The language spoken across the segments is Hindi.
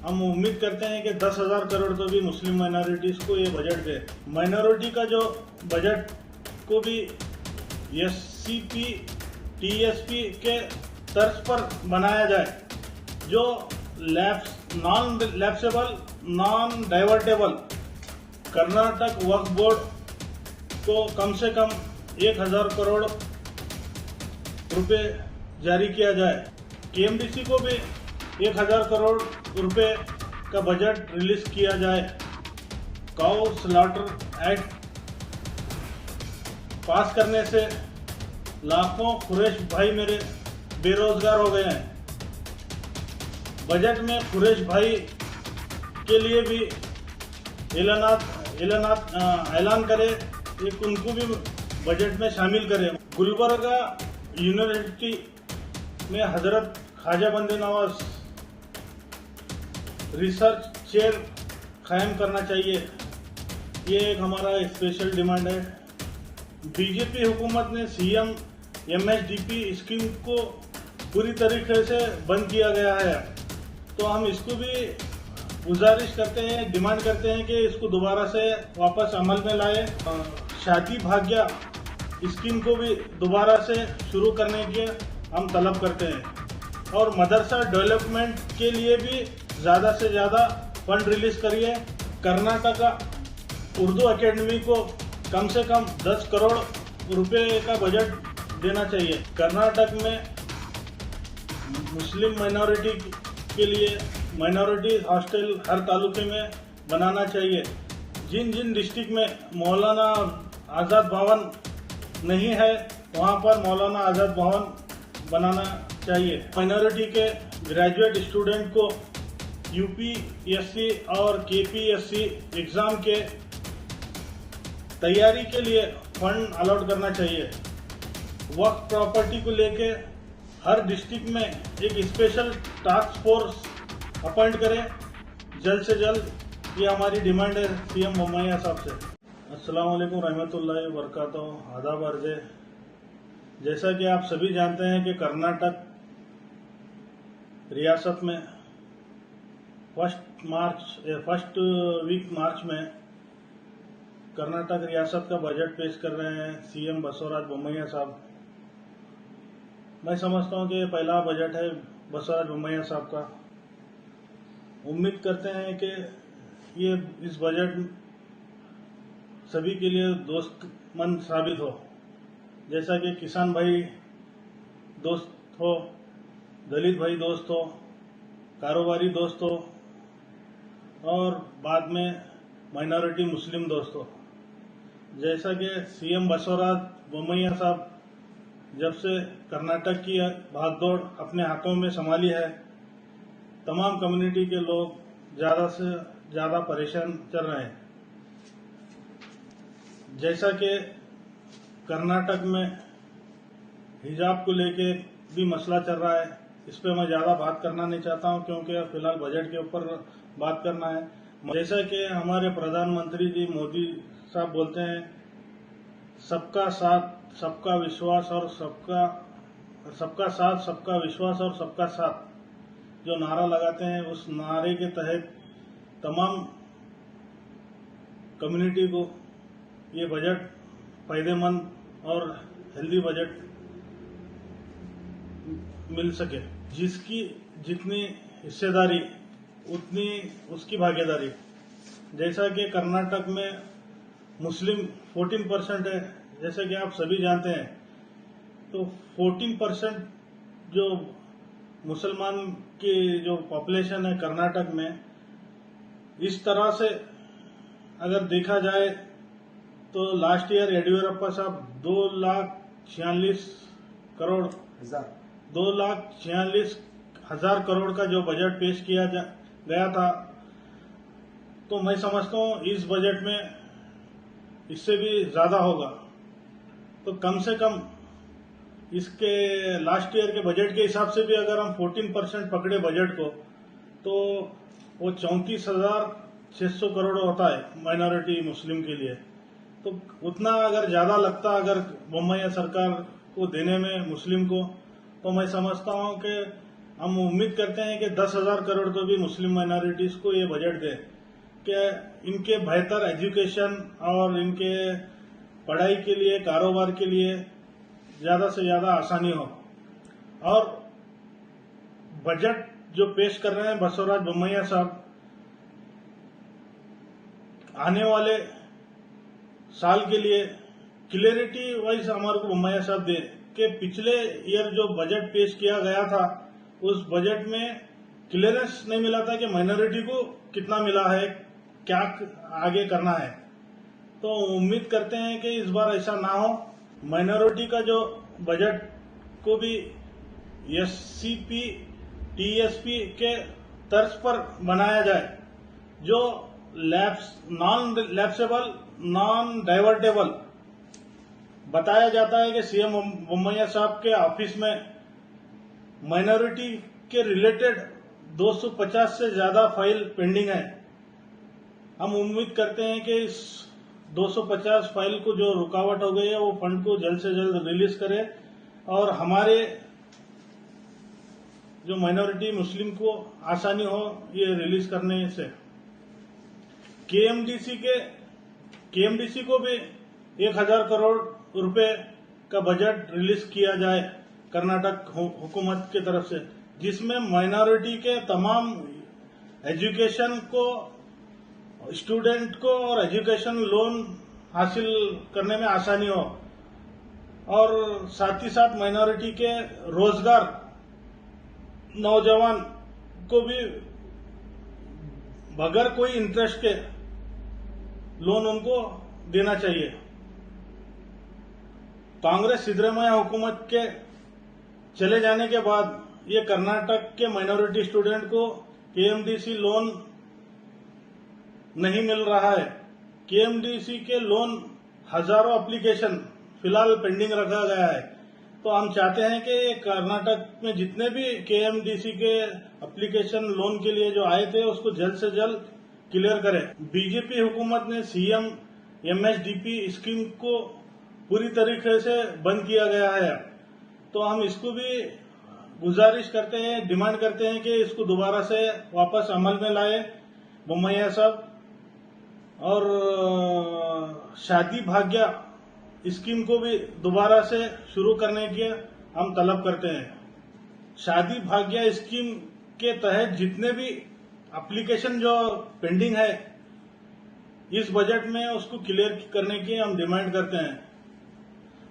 हम उम्मीद करते हैं कि 10,000 करोड़ तो भी मुस्लिम माइनॉरिटीज को ये बजट दे। माइनॉरिटी का जो बजट को भी एससीपी टीएसपी के तर्ज पर बनाया जाए, जो नॉन लैप्सेबल नॉन डाइवर्टेबल कर्नाटक वक्फ बोर्ड को कम से कम 1,000 करोड़ रुपए जारी किया जाए। केएमडीसी को भी 1,000 करोड़ रुपए का बजट रिलीज किया जाए। काउ स्लॉटर एक्ट पास करने से लाखों कुरैश भाई मेरे बेरोजगार हो गए हैं। बजट में कुरैश भाई के लिए भी ऐलान करे, एक उनको भी बजट में शामिल करें। गुलबर्गा यूनिवर्सिटी में हजरत ख्वाजा बंदे नवाज रिसर्च चेयर कायम करना चाहिए। ये एक हमारा स्पेशल डिमांड है। बीजेपी हुकूमत ने सीएम एमएसडीपी स्कीम को पूरी तरीके से बंद किया गया है, तो हम इसको भी गुजारिश करते हैं, डिमांड करते हैं कि इसको दोबारा से वापस अमल में लाए। शादी भाग्य स्कीम को भी दोबारा से शुरू करने की हम तलब करते हैं, और मदरसा डेवलपमेंट के लिए भी ज़्यादा से ज़्यादा फंड रिलीज करिए। कर्नाटक उर्दू एकेडमी को कम से कम 10 करोड़ रुपए का बजट देना चाहिए। कर्नाटक में मुस्लिम माइनॉरिटी के लिए माइनॉरिटी हॉस्टल हर तालुके में बनाना चाहिए। जिन जिन डिस्ट्रिक्ट में मौलाना आज़ाद भवन नहीं है, वहाँ पर मौलाना आज़ाद भवन बनाना चाहिए। माइनॉरिटी के ग्रेजुएट स्टूडेंट को यूपीएससी और केपीएससी एग्ज़ाम के तैयारी के लिए फंड अलॉट करना चाहिए। वक्फ प्रॉपर्टी को लेके हर डिस्ट्रिक्ट में एक स्पेशल टास्क फोर्स अपॉइंट करें जल्द से जल्द। ये हमारी डिमांड है सीएम बोम्मैया साहब से। अस्सलाम वालेकुम रहमतुल्लाहि व बरकातहू। आदाब अर्ज़े। जैसा कि आप सभी जानते हैं कि कर्नाटक रियासत में फर्स्ट वीक मार्च में कर्नाटक रियासत का बजट पेश कर रहे हैं सीएम बसवराज बोम्मैया साहब। मैं समझता हूं कि ये पहला बजट है बसवराज बोम्मैया साहब का। उम्मीद करते हैं कि ये इस बजट सभी के लिए दोस्तमंद साबित हो, जैसा कि किसान भाई दोस्त हो, दलित भाई दोस्त हो, कारोबारी दोस्त हो, और बाद में माइनॉरिटी मुस्लिम दोस्त हो। जैसा कि सीएम बसवराज बोम्मैया साहब जब से कर्नाटक की भागदौड़ अपने हाथों में संभाली है, तमाम कम्युनिटी के लोग ज़्यादा से ज़्यादा परेशान चल रहे हैं। जैसा कि कर्नाटक में हिजाब को लेके भी मसला चल रहा है, इस पर मैं ज़्यादा बात करना नहीं चाहता हूं, क्योंकि फिलहाल बजट के ऊपर बात करना है। जैसा कि हमारे प्रधानमंत्री जी मोदी साहब बोलते हैं, सबका साथ सबका विश्वास और सबका साथ सबका विश्वास और सबका साथ जो नारा लगाते हैं, उस नारे के तहत तमाम कम्युनिटी को ये बजट फायदेमंद और हेल्दी बजट मिल सके। जिसकी जितनी हिस्सेदारी उतनी उसकी भागीदारी। जैसा कि कर्नाटक में मुस्लिम 14% है, जैसे कि आप सभी जानते हैं, तो 14% जो मुसलमान की जो पॉपुलेशन है कर्नाटक में, इस तरह से अगर देखा जाए तो लास्ट ईयर येडियुरप्पा साहब 2,46,000 करोड़ का जो बजट पेश किया गया था, तो मैं समझता हूं इस बजट में इससे भी ज्यादा होगा। तो कम से कम इसके लास्ट ईयर के बजट के हिसाब से भी अगर हम 14% पकड़े बजट को, तो वो 34,600 करोड़ होता है माइनॉरिटी मुस्लिम के लिए। तो उतना अगर ज्यादा लगता अगर बोम्मैया सरकार को देने में मुस्लिम को, तो मैं समझता हूं कि हम उम्मीद करते हैं कि 10,000 करोड़ तो भी मुस्लिम माइनॉरिटीज को ये बजट दे कि इनके बेहतर एजुकेशन और इनके पढ़ाई के लिए, कारोबार के लिए ज्यादा से ज्यादा आसानी हो। और बजट जो पेश कर रहे हैं बसवराज बोम्मैया साहब, आने वाले साल के लिए क्लियरिटी वाइज हमारे को बोम्मैया साहब दे कि पिछले ईयर जो बजट पेश किया गया था उस बजट में क्लियरेंस नहीं मिला था कि माइनॉरिटी को कितना मिला है, क्या आगे करना है। तो उम्मीद करते हैं कि इस बार ऐसा ना हो, माइनॉरिटी का जो बजट को भी एससीपी टीएसपी के तर्ज पर बनाया जाए, जो नॉन लैप्सेबल, नॉन डाइवर्टेबल बताया जाता है कि सीएम बोम्मैया साहब के ऑफिस में माइनॉरिटी के रिलेटेड 250 से ज्यादा फाइल पेंडिंग है। हम उम्मीद करते हैं कि इस 250 फाइल को जो रुकावट हो गई है वो फंड को जल्द से जल्द रिलीज करे और हमारे जो माइनॉरिटी मुस्लिम को आसानी हो ये रिलीज करने से। केएमडीसी को भी 1,000 करोड़ रुपए का बजट रिलीज किया जाए कर्नाटक हुकूमत की तरफ से, जिसमें माइनॉरिटी के तमाम एजुकेशन को, स्टूडेंट को और एजुकेशन लोन हासिल करने में आसानी हो और साथ ही साथ माइनॉरिटी के रोजगार, नौजवान को भी बगैर कोई इंटरेस्ट के लोन उनको देना चाहिए। कांग्रेस सिद्धरामैया हुकूमत के चले जाने के बाद ये कर्नाटक के माइनॉरिटी स्टूडेंट को केएमडीसी लोन नहीं मिल रहा है। केएमडीसी के लोन हजारों एप्लीकेशन फिलहाल पेंडिंग रखा गया है। तो हम चाहते हैं कि कर्नाटक में जितने भी केएमडीसी के एप्लीकेशन लोन के लिए जो आए थे उसको जल्द से जल्द क्लियर करें। बीजेपी हुकूमत ने सीएम एमएसडीपी स्कीम को पूरी तरीके से बंद किया गया है। तो हम इसको भी गुजारिश करते हैं, डिमांड करते हैं कि इसको दोबारा से वापस अमल में लाए बोम्मैया साहब। और शादी भाग्य स्कीम को भी दोबारा से शुरू करने की हम तलब करते हैं। शादी भाग्य स्कीम के तहत जितने भी एप्लीकेशन जो पेंडिंग है इस बजट में उसको क्लियर करने की हम डिमांड करते हैं।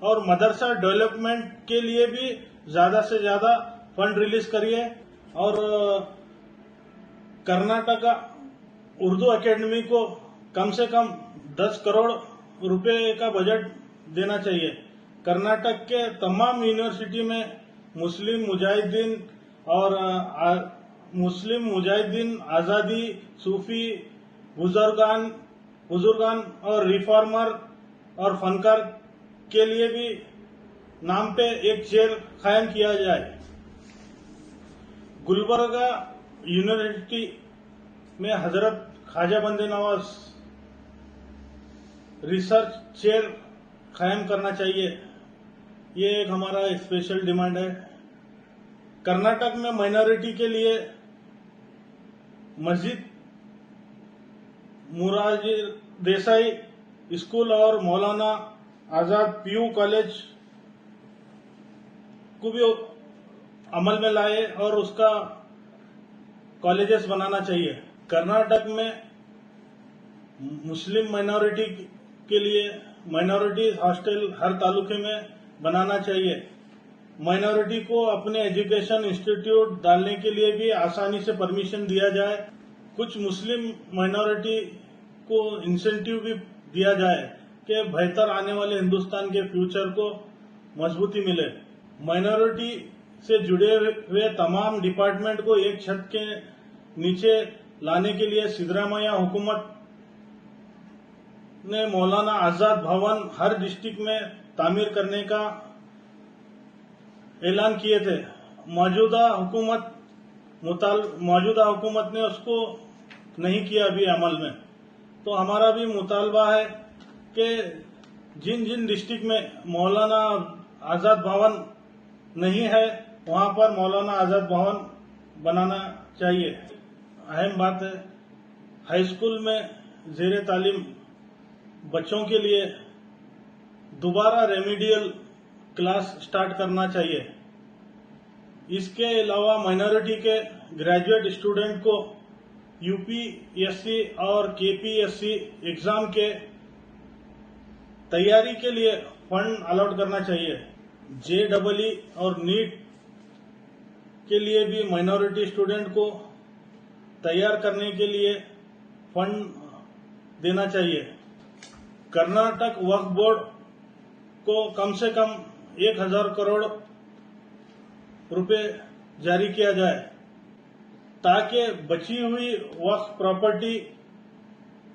और मदरसा डेवलपमेंट के लिए भी ज्यादा से ज्यादा फंड रिलीज करिए और कर्नाटका उर्दू एकेडमी को कम से कम 10 करोड़ रुपए का बजट देना चाहिए। कर्नाटक के तमाम यूनिवर्सिटी में मुस्लिम मुजाहिदीन, आजादी, सूफी, बुजुर्गान और रिफॉर्मर और फनकार के लिए भी नाम पे एक चेयर कायम किया जाए। गुलबर्गा यूनिवर्सिटी में हजरत ख्वाजा बंदे नवाज रिसर्च चेयर कायम करना चाहिए। ये एक हमारा स्पेशल डिमांड है। कर्नाटक में माइनॉरिटी के लिए मस्जिद मुरारजी देसाई स्कूल और मौलाना आजाद पीयू कॉलेज को भी अमल में लाए और उसका कॉलेजेस बनाना चाहिए। कर्नाटक में मुस्लिम माइनॉरिटी के लिए माइनॉरिटी हॉस्टल हर तालुके में बनाना चाहिए। माइनॉरिटी को अपने एजुकेशन इंस्टीट्यूट डालने के लिए भी आसानी से परमिशन दिया जाए। कुछ मुस्लिम माइनॉरिटी को इंसेंटिव भी दिया जाए कि बेहतर आने वाले हिंदुस्तान के फ्यूचर को मजबूती मिले। माइनॉरिटी से जुड़े हुए तमाम डिपार्टमेंट को एक छत के नीचे लाने के लिए सिद्धरामैया हुकूमत ने मौलाना आजाद भवन हर डिस्ट्रिक्ट में तामीर करने का ऐलान किए थे। मौजूदा हुकूमत ने उसको नहीं किया अभी अमल में। तो हमारा भी मुतालबा है कि जिन जिन डिस्ट्रिक्ट में मौलाना आजाद भवन नहीं है वहां पर मौलाना आजाद भवन बनाना चाहिए। अहम बात है, हाई स्कूल में ज़ेरे तालीम बच्चों के लिए दोबारा रेमिडियल क्लास स्टार्ट करना चाहिए। इसके अलावा माइनॉरिटी के ग्रेजुएट स्टूडेंट को यूपीएससी और केपीएससी एग्जाम के तैयारी के लिए फंड अलॉट करना चाहिए। जेईई और नीट के लिए भी माइनॉरिटी स्टूडेंट को तैयार करने के लिए फंड देना चाहिए। कर्नाटक वक्फ बोर्ड को कम से कम 1000 करोड़ रुपए जारी किया जाए ताकि बची हुई वक्फ प्रॉपर्टी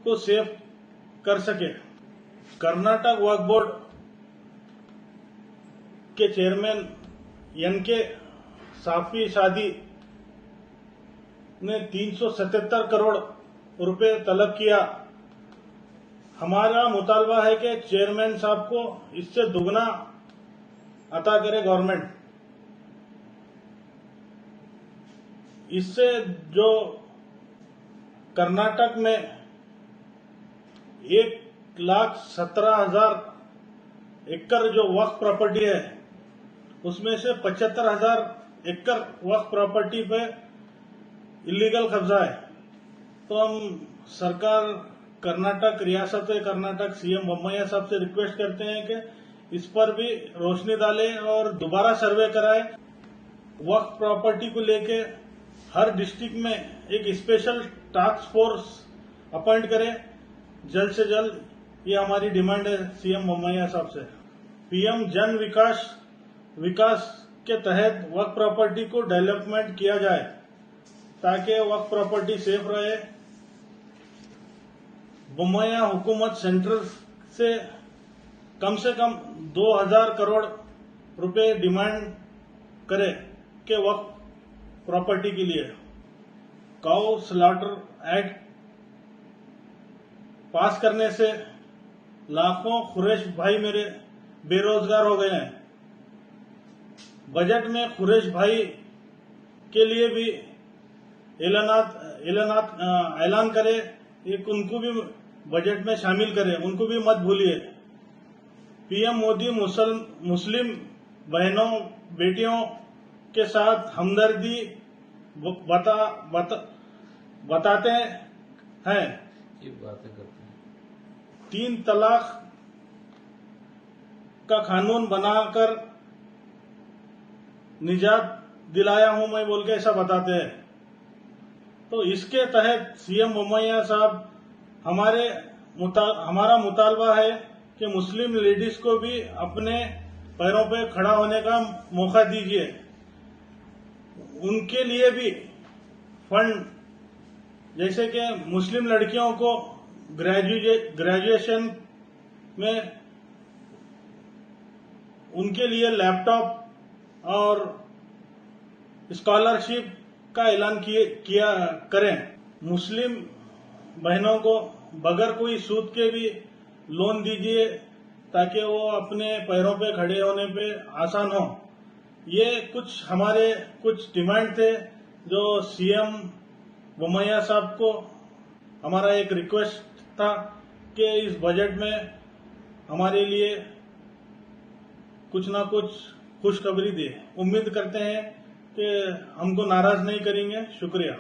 को सेव कर सके। कर्नाटक वक्फ बोर्ड के चेयरमैन एनके साफी शादी ने 377 करोड़ रुपए तलब किया। हमारा मुतालबा है कि चेयरमैन साहब को इससे दुगना अता करे गवर्नमेंट। इससे जो कर्नाटक में 1,17,000 एकड़ जो वक्फ प्रॉपर्टी है, उसमें से 75,000 एकड़ वक्फ प्रॉपर्टी पे इलीगल कब्जा है। तो हम सरकार कर्नाटक, रियासत कर्नाटक, सीएम बोम्मैया साहब से रिक्वेस्ट करते हैं कि इस पर भी रोशनी डाले और दोबारा सर्वे कराए। वक्फ प्रॉपर्टी को लेके हर डिस्ट्रिक्ट में एक स्पेशल टास्क फोर्स अपॉइंट करें जल्द से जल्द। ये हमारी डिमांड है सीएम बोम्मैया साहब से। पीएम जन विकास के तहत वक्फ प्रॉपर्टी को डेवलपमेंट किया जाए ताकि वक्फ प्रॉपर्टी सेफ रहे। बोम्मैया हुकूमत सेंट्रल से कम 2000 करोड़ रुपए डिमांड करे के वक्फ प्रॉपर्टी के लिए। काउ स्लॉटर एक्ट पास करने से लाखों खुरेश भाई मेरे बेरोजगार हो गए हैं। बजट में खुरेश भाई के लिए भी ऐलान करे, एक उनको भी बजट में शामिल करे, उनको भी मत भूलिए। पीएम मोदी मुस्लिम बहनों बेटियों के साथ हमदर्दी बताते हैं। ये बातें करते हैं। 3 तलाक का कानून बनाकर निजात दिलाया हूं मैं बोल के ऐसा बताते हैं। तो इसके तहत सीएम बोम्मैया साहब हमारा मुतालबा है कि मुस्लिम लेडीज को भी अपने पैरों पे खड़ा होने का मौका दीजिए। उनके लिए भी फंड, जैसे कि मुस्लिम लड़कियों को ग्रेजुएशन में उनके लिए लैपटॉप और स्कॉलरशिप का ऐलान किया करें। मुस्लिम बहनों को बगैर कोई सूद के भी लोन दीजिए ताकि वो अपने पैरों पे खड़े होने पे आसान हो। ये हमारे कुछ डिमांड थे जो सीएम बोम्मैया साहब को हमारा एक रिक्वेस्ट था कि इस बजट में हमारे लिए कुछ ना कुछ खुशखबरी दे। उम्मीद करते हैं कि हमको नाराज नहीं करेंगे। शुक्रिया।